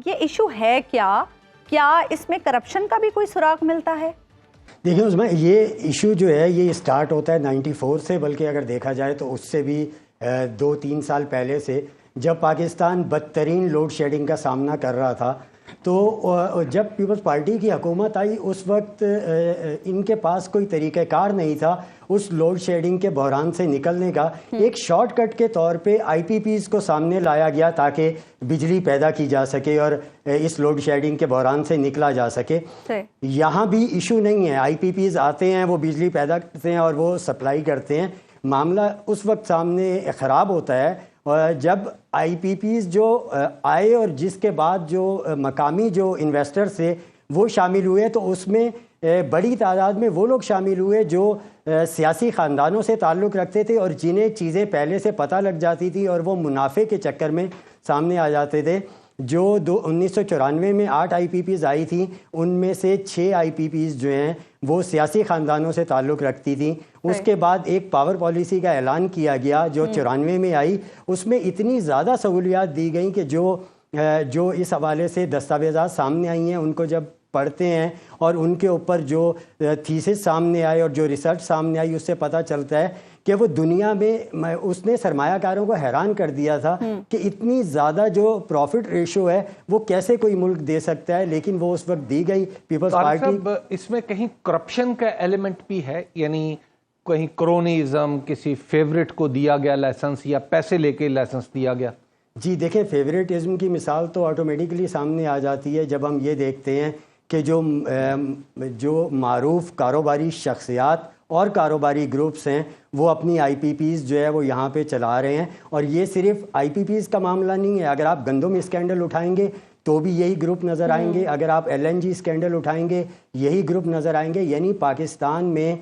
یہ ایشو ہے کیا اس میں کرپشن کا بھی کوئی سراغ ملتا ہے؟ دیکھیں عظمیٰ، یہ ایشو جو ہے یہ اسٹارٹ ہوتا ہے 94 سے، بلکہ اگر دیکھا جائے تو اس سے بھی 2-3 سال پہلے سے، جب پاکستان بدترین لوڈ شیڈنگ کا سامنا کر رہا تھا. تو جب پیپلز پارٹی کی حکومت آئی اس وقت ان کے پاس کوئی طریقہ کار نہیں تھا اس لوڈ شیڈنگ کے بحران سے نکلنے کا. ایک شارٹ کٹ کے طور پہ آئی پی پیز کو سامنے لایا گیا تاکہ بجلی پیدا کی جا سکے اور اس لوڈ شیڈنگ کے بحران سے نکلا جا سکے. یہاں بھی ایشو نہیں ہے، آئی پی پیز آتے ہیں، وہ بجلی پیدا کرتے ہیں اور وہ سپلائی کرتے ہیں. معاملہ اس وقت سامنے خراب ہوتا ہے جب آئی پی پیز جو آئے اور جس کے بعد جو مقامی جو انویسٹرز تھے وہ شامل ہوئے، تو اس میں بڑی تعداد میں وہ لوگ شامل ہوئے جو سیاسی خاندانوں سے تعلق رکھتے تھے اور جنہیں چیزیں پہلے سے پتہ لگ جاتی تھی اور وہ منافع کے چکر میں سامنے آ جاتے تھے. جو 1994 میں 8 آئی پی پیز آئی تھیں، ان میں سے 6 آئی پی پیز جو ہیں وہ سیاسی خاندانوں سے تعلق رکھتی تھیں. اس کے بعد ایک پاور پالیسی کا اعلان کیا گیا جو 94 میں آئی. اس میں اتنی زیادہ سہولیات دی گئیں کہ جو اس حوالے سے دستاویزات سامنے آئی ہیں ان کو جب پڑھتے ہیں اور ان کے اوپر جو تھیسس سامنے آئے اور جو ریسرچ سامنے آئی، اس سے پتہ چلتا ہے کہ وہ دنیا میں اس نے سرمایہ کاروں کو حیران کر دیا تھا کہ اتنی زیادہ جو پروفٹ ریشو ہے وہ کیسے کوئی ملک دے سکتا ہے، لیکن وہ اس وقت دی گئی پیپلز پارٹی. اس میں کہیں کرپشن کا ایلیمنٹ بھی ہے، یعنی کہیں کرونیزم، کسی فیورٹ کو دیا گیا لائسنس یا پیسے لے کے لائسنس دیا گیا؟ جی دیکھیں، فیوریٹزم کی مثال تو آٹومیٹکلی سامنے آ جاتی ہے جب ہم یہ دیکھتے ہیں کہ جو معروف کاروباری شخصیات اور کاروباری گروپس ہیں وہ اپنی آئی پی پیز جو ہے وہ یہاں پہ چلا رہے ہیں. اور یہ صرف آئی پی پیز کا معاملہ نہیں ہے، اگر آپ گندم اسکینڈل اٹھائیں گے تو بھی یہی گروپ نظر آئیں گے، اگر آپ ایل این جی اسکینڈل اٹھائیں گے یہی گروپ نظر آئیں گے. یعنی پاکستان میں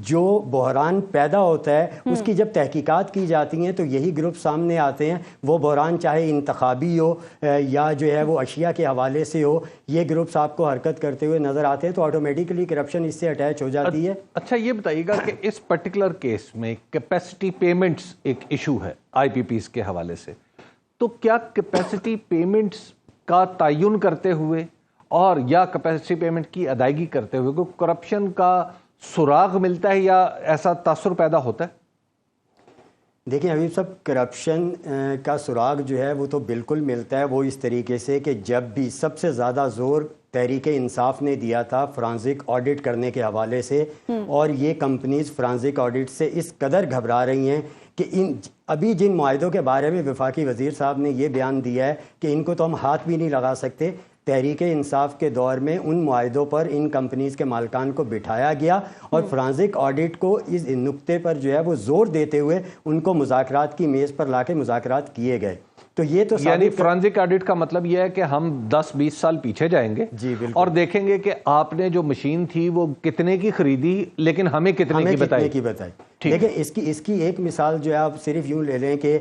جو بحران پیدا ہوتا ہے اس کی جب تحقیقات کی جاتی ہیں تو یہی گروپ سامنے آتے ہیں. وہ بحران چاہے انتخابی ہو یا جو ہے وہ اشیاء کے حوالے سے ہو، یہ گروپس آپ کو حرکت کرتے ہوئے نظر آتے ہیں، تو آٹومیٹکلی کرپشن اس سے اٹیچ ہو جاتی ہے. اچھا یہ بتائیے گا کہ اس پرٹیکولر کیس میں کیپیسٹی پیمنٹس ایک ایشو ہے آئی پی پیز کے حوالے سے، تو کیا کیپیسٹی پیمنٹس کا تعین کرتے ہوئے اور یا کیپیسٹی پیمنٹ کی ادائیگی کرتے ہوئے کوئی کرپشن کا سراغ ملتا ہے یا ایسا تاثر پیدا ہوتا ہے؟ دیکھیں حبیب صاحب، کرپشن کا سراغ جو ہے وہ تو بالکل ملتا ہے. وہ اس طریقے سے کہ جب بھی سب سے زیادہ زور تحریک انصاف نے دیا تھا فرانزک آڈٹ کرنے کے حوالے سے، اور یہ کمپنیز فرانزک آڈٹ سے اس قدر گھبرا رہی ہیں کہ ابھی جن معاہدوں کے بارے میں وفاقی وزیر صاحب نے یہ بیان دیا ہے کہ ان کو تو ہم ہاتھ بھی نہیں لگا سکتے، تحریک انصاف کے دور میں ان معاہدوں پر ان کمپنیز کے مالکان کو بٹھایا گیا اور فرانزک آڈٹ کو اس نقطے پر جو ہے وہ زور دیتے ہوئے ان کو مذاکرات کی میز پر لا کے مذاکرات کیے گئے. تو یہ تو یعنی فرانزک آڈٹ کا مطلب یہ ہے کہ ہم 10-20 سال پیچھے جائیں گے اور دیکھیں گے کہ آپ نے جو مشین تھی وہ کتنے کی خریدی لیکن ہمیں کتنے کی بتائی. لیکن اس کی ایک مثال جو ہے آپ صرف یوں لے لیں کہ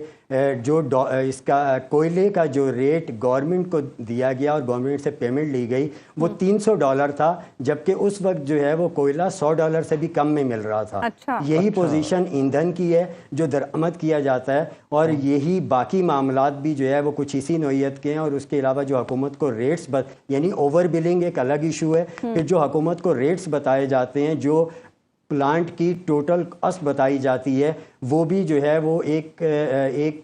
جو اس کا کوئلے کا جو ریٹ گورنمنٹ کو دیا گیا اور گورنمنٹ سے پیمنٹ لی گئی وہ $300 تھا، جبکہ اس وقت جو ہے وہ کوئلہ $100 سے بھی کم میں مل رہا تھا. یہی پوزیشن ایندھن کی ہے جو درآمد کیا جاتا ہے، اور یہی باقی معاملات بھی جو ہے وہ کچھ اسی نوعیت کے ہیں. اور اس کے علاوہ جو حکومت کو ریٹس یعنی اوور بلنگ ایک الگ ایشو ہے. پھر جو حکومت کو ریٹس بتائے جاتے ہیں، جو پلانٹ کی ٹوٹل کاسٹ بتائی جاتی ہے، وہ بھی جو ہے وہ ایک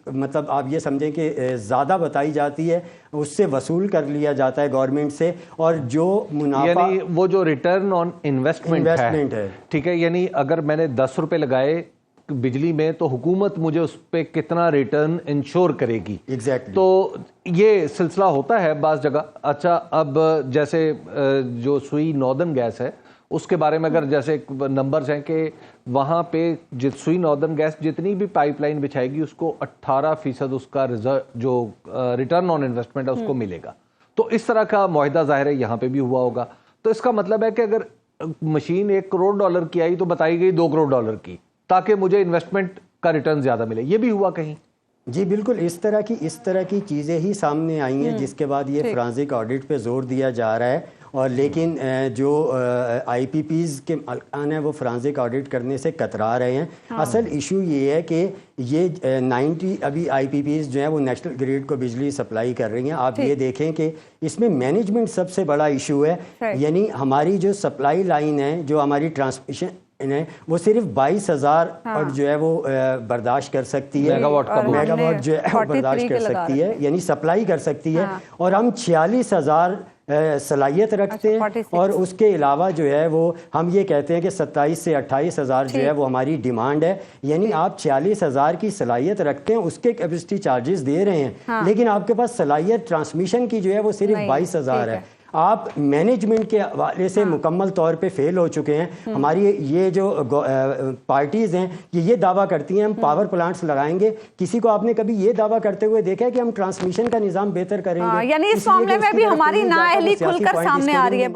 مطلب آپ یہ سمجھیں کہ زیادہ بتائی جاتی ہے، اس سے وصول کر لیا جاتا ہے گورنمنٹ سے. اور جو منافع یعنی وہ جو ریٹرن آن انویسٹمنٹ ہے، ٹھیک ہے، یعنی اگر میں نے $10 لگائے بجلی میں تو حکومت مجھے اس پہ کتنا ریٹرن انشور کرے گی. تو یہ سلسلہ ہوتا ہے بعض جگہ. اچھا، اب جیسے جو سوئی ناردرن گیس ہے اس کے بارے میں اگر جیسے نمبرز ہیں کہ وہاں پہ سوئی ناردرن گیس جتنی بھی پائپ لائن بچھائے گی اس کو 18% اس کا جو ریٹرن آن انویسٹمنٹ ہے اس کو ملے گا. تو اس طرح کا معاہدہ ظاہر ہے یہاں پہ بھی ہوا ہوگا. تو اس کا مطلب ہے کہ اگر مشین $1 کروڑ کی آئی تو بتائی گئی $2 کروڑ کی، تاکہ مجھے انویسٹمنٹ کا ریٹرن زیادہ ملے. یہ بھی ہوا کہیں؟ جی بالکل اس طرح کی چیزیں ہی سامنے آئی ہیں جس کے بعد یہ فرانزک آڈٹ پہ زور دیا جا رہا ہے. اور لیکن جو آئی پی پیز کے مالکان ہیں وہ فرانزک آڈٹ کرنے سے کترا رہے ہیں. اصل ایشو یہ ہے کہ یہ 90 ابھی آئی پی پیز جو ہیں وہ نیشنل گریڈ کو بجلی سپلائی کر رہی ہیں. آپ یہ دیکھیں کہ اس میں مینجمنٹ سب سے بڑا ایشو ہے. یعنی ہماری جو سپلائی لائن ہے, جو ہماری ٹرانسمیشن ہے, وہ صرف 22,000 اور جو ہے وہ برداشت کر سکتی ہے, میگا واٹ جو ہے برداشت کر سکتی ہے, یعنی سپلائی کر سکتی ہے. اور ہم 46,000 صلاحیت رکھتے ہیں. اور اس کے علاوہ جو ہے وہ ہم یہ کہتے ہیں کہ 27 سے 28,000 جو ہے وہ ہماری ڈیمانڈ ہے. یعنی آپ 46,000 کی صلاحیت رکھتے ہیں, اس کے کیپیسٹی چارجز دے رہے ہیں, لیکن آپ کے پاس صلاحیت ٹرانسمیشن کی جو ہے وہ صرف 22,000 ہے. آپ مینجمنٹ کے حوالے سے مکمل طور پہ فیل ہو چکے ہیں. ہماری یہ جو پارٹیز ہیں یہ دعویٰ کرتی ہیں ہم پاور پلانٹس لگائیں گے. کسی کو آپ نے کبھی یہ دعویٰ کرتے ہوئے دیکھا ہے کہ ہم ٹرانسمیشن کا نظام بہتر کریں گے؟ یعنی اس معاملے میں بھی ہماری نااہلی کھل کر سامنے آ رہی ہے.